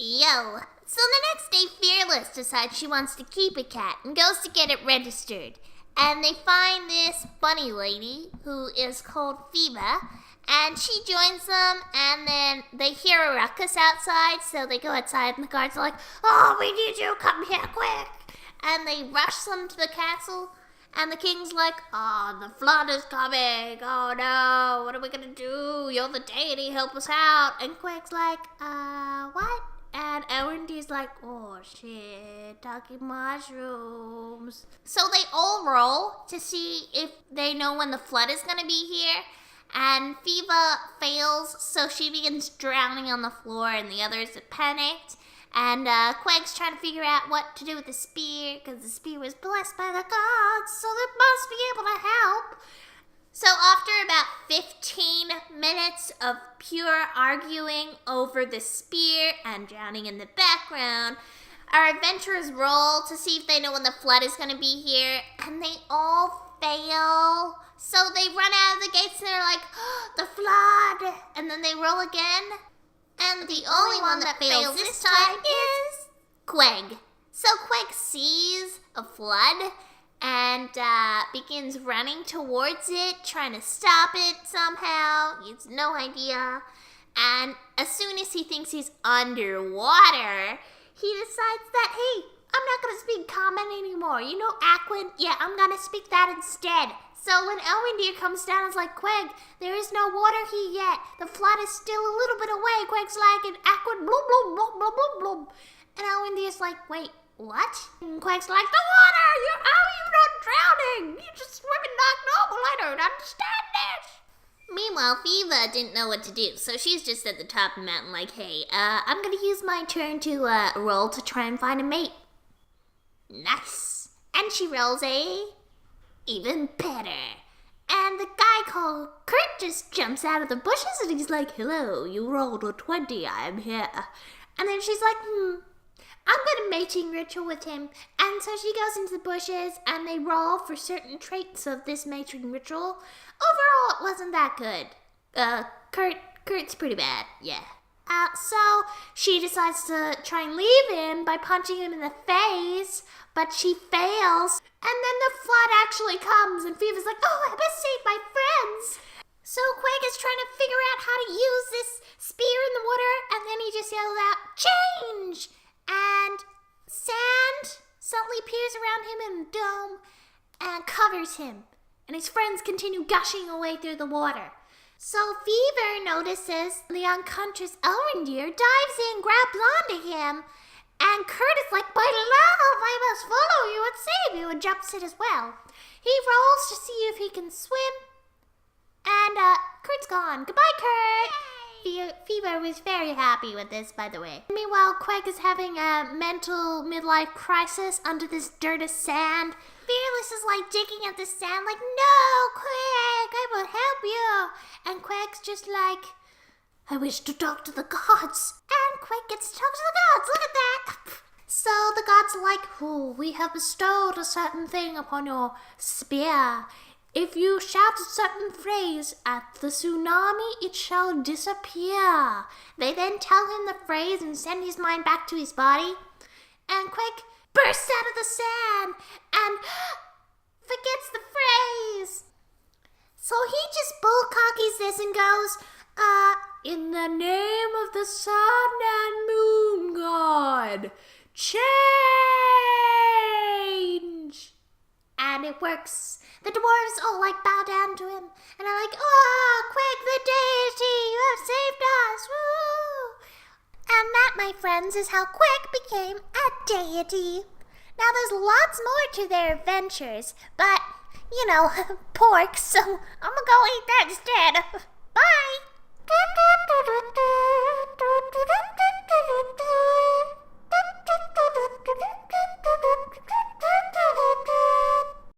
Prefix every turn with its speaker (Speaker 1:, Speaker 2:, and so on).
Speaker 1: Yo. So the next day, Fearless decides she wants to keep a cat and goes to get it registered. And they find this bunny lady who is called Phoeba, and she joins them, and then they hear a ruckus outside, so they go outside, and the guards are like, "Oh, we need you, come here quick!" And they rush them to the castle, and the king's like, "Oh, the flood is coming, oh no, what are we gonna do? You're the deity, help us out." And Quake's like, what? And Elrond's like, "Oh shit, talking mushrooms." So they all roll to see if they know when the flood is gonna be here. And Phoeba fails, so she begins drowning on the floor, and the others are panicked. And Quag's trying to figure out what to do with the spear, because the spear was blessed by the gods, so they must be able to help. So after about 15 minutes of pure arguing over the spear and drowning in the background, our adventurers roll to see if they know when the flood is going to be here, and they all fail. So they run out of the gates and they're like, "Oh, the flood!" And then they roll again, and the only one that fails this time is Quag. So Quag sees a flood and begins running towards it, trying to stop it somehow. He has no idea. And as soon as he thinks he's underwater, he decides that, hey, I'm not going to speak common anymore. You know Aquan? Yeah, I'm going to speak that instead. So when Elrond comes down, it's like, "Quag, there is no water here yet. The flood is still a little bit away." Quag's like, and Aquan, bloom, bloom, bloom, bloom, bloom, bloom. And Elrond is like, "Wait, what?" And Quag's like, "The water! How are you not drowning? You're just swimming like normal. I don't understand this." Meanwhile, Phoeba didn't know what to do, so she's just at the top of the mountain like, "Hey, I'm going to use my turn to roll to try and find a mate." Nice. And she rolls even better. And the guy called Kurt just jumps out of the bushes and he's like, "Hello, you rolled a 20, I am here." And then she's like, I'm going to mating ritual with him. And so she goes into the bushes and they roll for certain traits of this mating ritual. Overall, it wasn't that good. Kurt's pretty bad, yeah. So she decides to try and leave him by punching him in the face, but she fails. And then the flood actually comes, and Phoebe's like, "Oh, I must save my friends." So Quag is trying to figure out how to use this spear in the water, and then he just yells out, "Change!" And sand suddenly appears around him in a dome and covers him. And his friends continue gushing away through the water. So Fever notices the unconscious Elrondr, dives in, grabs onto him, and Kurt is like, "By love, I must follow you and save you," and jumps in as well. He rolls to see if he can swim, and Kurt's gone. Goodbye, Kurt! Fever was very happy with this, by the way. Meanwhile, Quag is having a mental midlife crisis under this dirt of sand. Fearless is like digging at the sand like, "No, Quag, I will help you." And Quag's just like, "I wish to talk to the gods." And Quag gets to talk to the gods, look at that. So the gods are like, "Oh, we have bestowed a certain thing upon your spear. If you shout a certain phrase at the tsunami, it shall disappear." They then tell him the phrase and send his mind back to his body. And Quag bursts out of the sand and forgets the phrase. So he just bullcockies this and goes, "In the name of the sun and moon god, change!" And it works. The dwarves all bow down to him and are like, "Oh, Quag the deity, you have saved us, woo!" And that, my friends, is how Quag became a deity. Now there's lots more to their adventures, but, pork, so I'm gonna go eat that instead. Bye!